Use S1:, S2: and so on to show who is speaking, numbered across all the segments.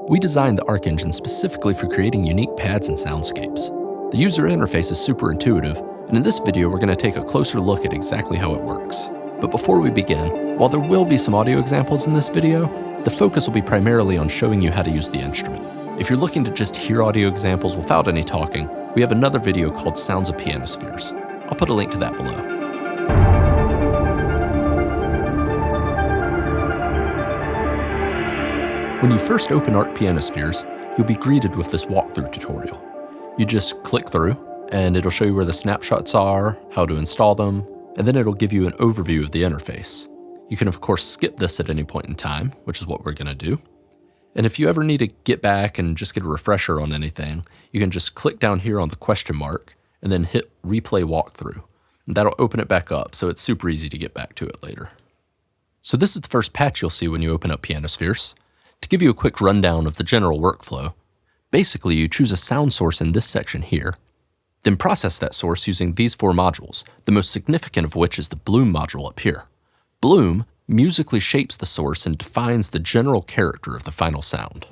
S1: We designed the ARKE engine specifically for creating unique pads and soundscapes. The user interface is super intuitive, and in this video we're going to take a closer look at exactly how it works. But before we begin, while there will be some audio examples in this video, the focus will be primarily on showing you how to use the instrument. If you're looking to just hear audio examples without any talking, we have another video called Sounds of Pianospheres. I'll put a link to that below. When you first open ARKE Pianospheres, you'll be greeted with this walkthrough tutorial. You just click through, and it'll show you where the snapshots are, how to install them, and then it'll give you an overview of the interface. You can of course skip this at any point in time, which is what we're going to do. And if you ever need to get back and just get a refresher on anything, you can just click down here on the question mark, and then hit replay walkthrough. And that'll open it back up, so it's super easy to get back to it later. So this is the first patch you'll see when you open up Pianospheres. To give you a quick rundown of the general workflow, basically you choose a sound source in this section here, then process that source using these four modules, the most significant of which is the Bloom module up here. Bloom musically shapes the source and defines the general character of the final sound.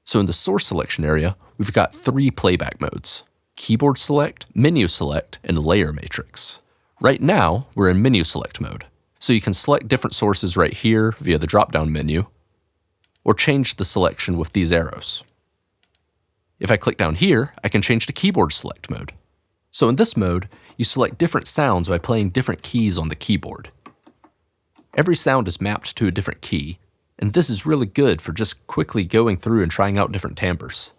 S1: So in the source selection area, we've got three playback modes: keyboard select, menu select, and layer matrix. Right now, we're in menu select mode, so you can select different sources right here via the drop-down menu, or change the selection with these arrows. If I click down here, I can change to keyboard select mode. So in this mode, you select different sounds by playing different keys on the keyboard. Every sound is mapped to a different key, and this is really good for just quickly going through and trying out different timbres.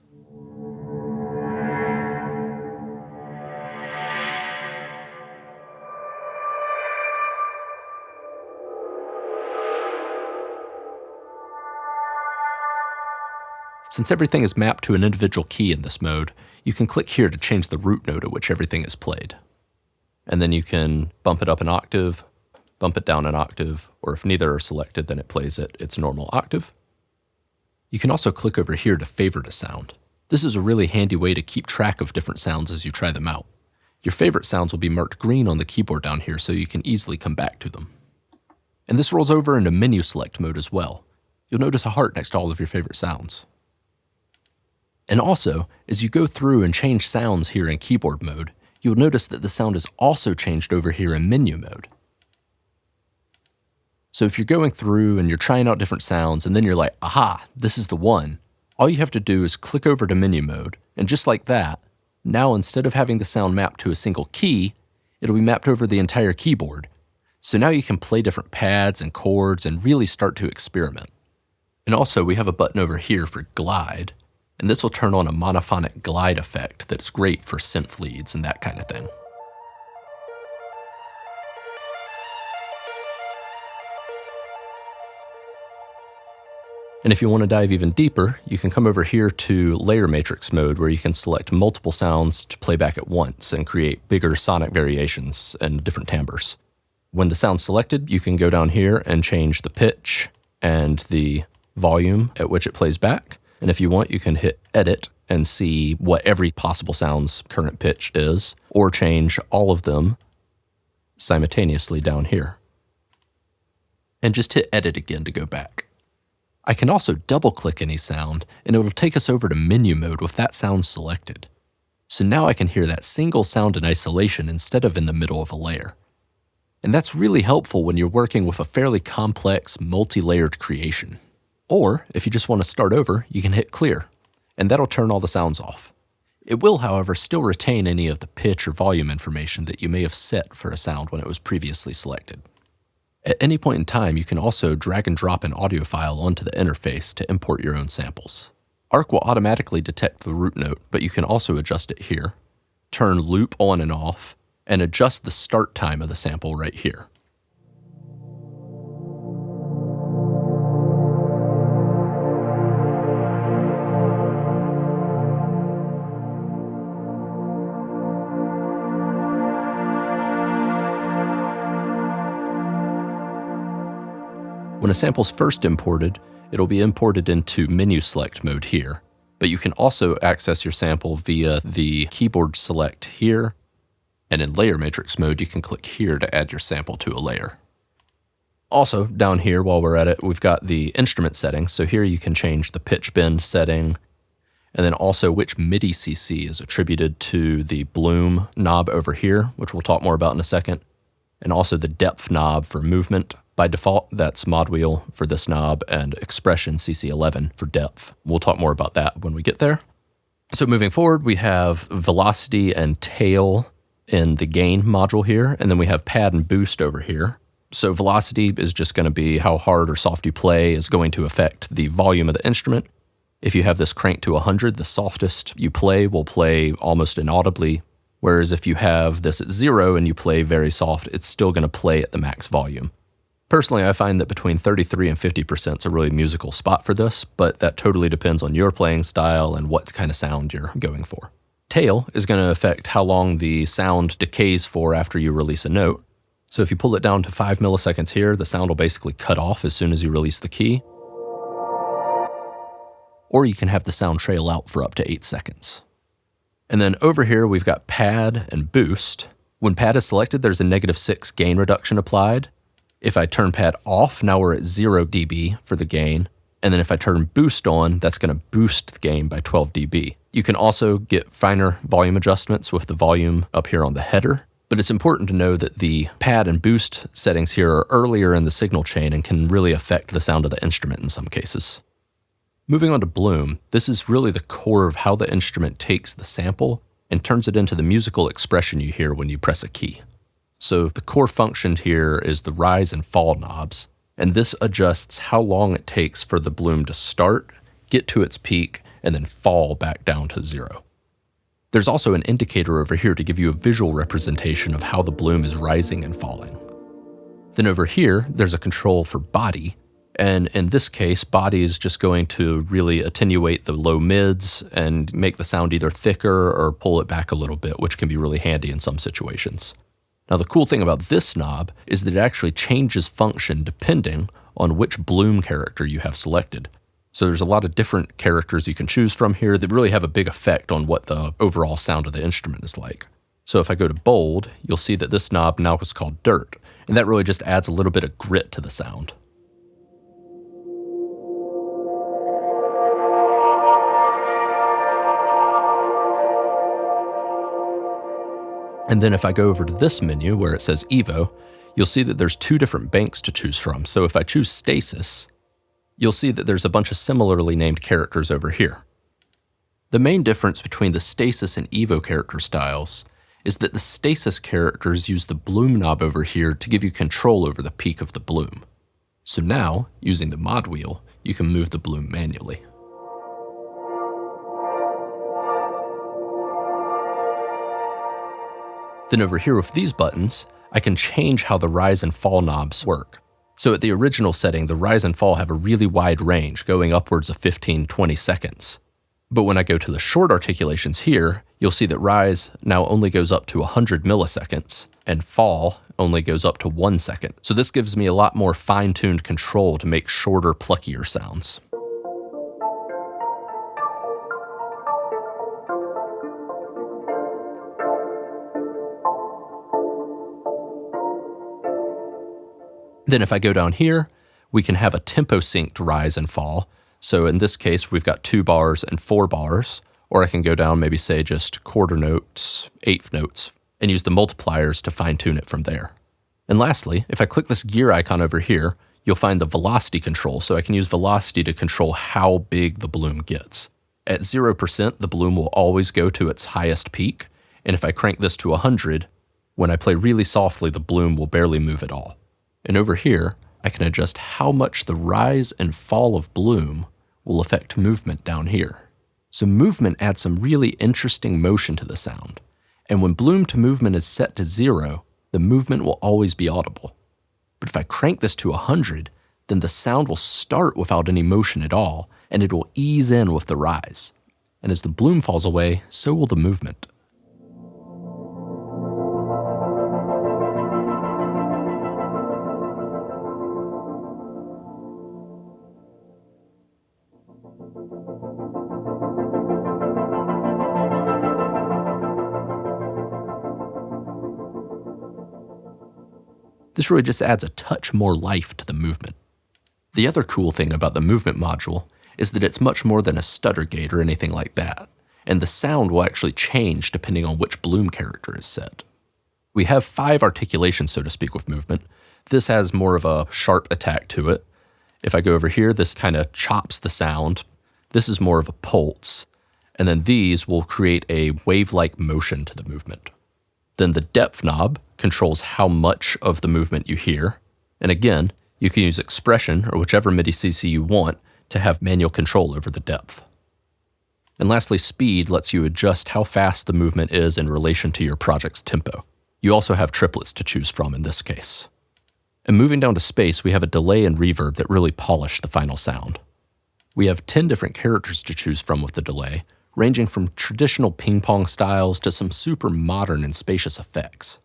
S1: Since everything is mapped to an individual key in this mode, you can click here to change the root note at which everything is played. And then you can bump it up an octave, bump it down an octave, or if neither are selected, then it plays it its normal octave. You can also click over here to favorite a sound. This is a really handy way to keep track of different sounds as you try them out. Your favorite sounds will be marked green on the keyboard down here so you can easily come back to them. And this rolls over into menu select mode as well. You'll notice a heart next to all of your favorite sounds. And also, as you go through and change sounds here in keyboard mode, you'll notice that the sound is also changed over here in menu mode. So if you're going through and you're trying out different sounds and then you're like, aha, this is the one, all you have to do is click over to menu mode, and just like that, now instead of having the sound mapped to a single key, it'll be mapped over the entire keyboard. So now you can play different pads and chords and really start to experiment. And also we have a button over here for glide, and this will turn on a monophonic glide effect that's great for synth leads and that kind of thing. And if you want to dive even deeper, you can come over here to layer matrix mode, where you can select multiple sounds to play back at once and create bigger sonic variations and different timbres. When the sound's selected, you can go down here and change the pitch and the volume at which it plays back. And if you want, you can hit edit and see what every possible sound's current pitch is, or change all of them simultaneously down here. And just hit edit again to go back. I can also double click any sound and it'll take us over to menu mode with that sound selected. So now I can hear that single sound in isolation instead of in the middle of a layer. And that's really helpful when you're working with a fairly complex, multi-layered creation. Or, if you just want to start over, you can hit clear, and that'll turn all the sounds off. It will, however, still retain any of the pitch or volume information that you may have set for a sound when it was previously selected. At any point in time, you can also drag and drop an audio file onto the interface to import your own samples. ARKE will automatically detect the root note, but you can also adjust it here, turn loop on and off, and adjust the start time of the sample right here. When a sample's first imported, it'll be imported into menu select mode here, but you can also access your sample via the keyboard select here, and in layer matrix mode, you can click here to add your sample to a layer. Also, down here while we're at it, we've got the instrument settings. So here you can change the pitch bend setting, and then also which MIDI CC is attributed to the bloom knob over here, which we'll talk more about in a second, and also the depth knob for movement. By default, that's mod wheel for this knob and expression CC11 for depth. We'll talk more about that when we get there. So moving forward, we have velocity and tail in the gain module here, and then we have pad and boost over here. So velocity is just going to be how hard or soft you play is going to affect the volume of the instrument. If you have this cranked to 100, the softest you play will play almost inaudibly, whereas if you have this at 0 and you play very soft, it's still going to play at the max volume. Personally, I find that between 33 and 50% is a really musical spot for this, but that totally depends on your playing style and what kind of sound you're going for. Tail is going to affect how long the sound decays for after you release a note. So if you pull it down to 5 milliseconds here, the sound will basically cut off as soon as you release the key. Or you can have the sound trail out for up to 8 seconds. And then over here, we've got pad and boost. When pad is selected, there's a -6 gain reduction applied. If I turn pad off, now we're at 0 dB for the gain. And then if I turn boost on, that's going to boost the gain by 12 dB. You can also get finer volume adjustments with the volume up here on the header. But it's important to know that the pad and boost settings here are earlier in the signal chain and can really affect the sound of the instrument in some cases. Moving on to bloom, this is really the core of how the instrument takes the sample and turns it into the musical expression you hear when you press a key. So the core function here is the rise and fall knobs, and this adjusts how long it takes for the bloom to start, get to its peak, and then fall back down to 0. There's also an indicator over here to give you a visual representation of how the bloom is rising and falling. Then over here, there's a control for body, and in this case, body is just going to really attenuate the low mids and make the sound either thicker or pull it back a little bit, which can be really handy in some situations. Now, the cool thing about this knob is that it actually changes function depending on which bloom character you have selected. So there's a lot of different characters you can choose from here that really have a big effect on what the overall sound of the instrument is like. So if I go to bold, you'll see that this knob now is called dirt, and that really just adds a little bit of grit to the sound. And then if I go over to this menu where it says Evo, you'll see that there's 2 different banks to choose from. So if I choose stasis, you'll see that there's a bunch of similarly named characters over here. The main difference between the stasis and Evo character styles is that the stasis characters use the bloom knob over here to give you control over the peak of the bloom. So now, using the mod wheel, you can move the bloom manually. Then over here with these buttons, I can change how the rise and fall knobs work. So at the original setting, the rise and fall have a really wide range, going upwards of 15-20 seconds. But when I go to the short articulations here, you'll see that rise now only goes up to 100 milliseconds, and fall only goes up to 1 second. So this gives me a lot more fine-tuned control to make shorter, pluckier sounds. Then if I go down here, we can have a tempo synced rise and fall. So in this case, we've got 2 bars and 4 bars, or I can go down maybe say just quarter notes, eighth notes, and use the multipliers to fine tune it from there. And lastly, if I click this gear icon over here, you'll find the velocity control. So I can use velocity to control how big the bloom gets. At 0%, the bloom will always go to its highest peak. And if I crank this to 100, when I play really softly, the bloom will barely move at all. And over here, I can adjust how much the rise and fall of bloom will affect movement down here. So movement adds some really interesting motion to the sound. And when bloom to movement is set to 0, the movement will always be audible. But if I crank this to 100, then the sound will start without any motion at all, and it will ease in with the rise. And as the bloom falls away, so will the movement. This This really just adds a touch more life to the movement. The other cool thing about the movement module is that it's much more than a stutter gate or anything like that, and the sound will actually change depending on which bloom character is set. We have 5 articulations, so to speak, with movement. This has more of a sharp attack to it. If I go over here, this kind of chops the sound. This is more of a pulse. And then these will create a wave-like motion to the movement. Then the depth knob controls how much of the movement you hear. And again, you can use expression or whichever MIDI CC you want to have manual control over the depth. And lastly, speed lets you adjust how fast the movement is in relation to your project's tempo. You also have triplets to choose from in this case. And moving down to space, we have a delay and reverb that really polish the final sound. We have 10 different characters to choose from with the delay, ranging from traditional ping-pong styles to some super modern and spacious effects.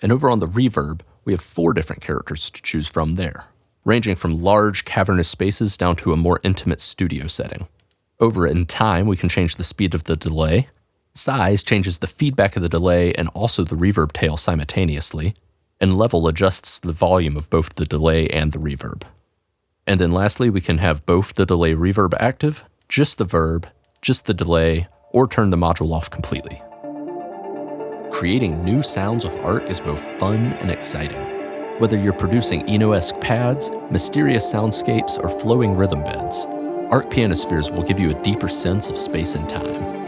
S1: And over on the reverb, we have 4 different characters to choose from there, ranging from large cavernous spaces down to a more intimate studio setting. Over in time, we can change the speed of the delay. Size changes the feedback of the delay and also the reverb tail simultaneously, and level adjusts the volume of both the delay and the reverb. And then lastly, we can have both the delay reverb active, just the verb, just the delay, or turn the module off completely. Creating new sounds with ARKE is both fun and exciting. Whether you're producing Eno-esque pads, mysterious soundscapes, or flowing rhythm beds, ARKE Pianospheres will give you a deeper sense of space and time.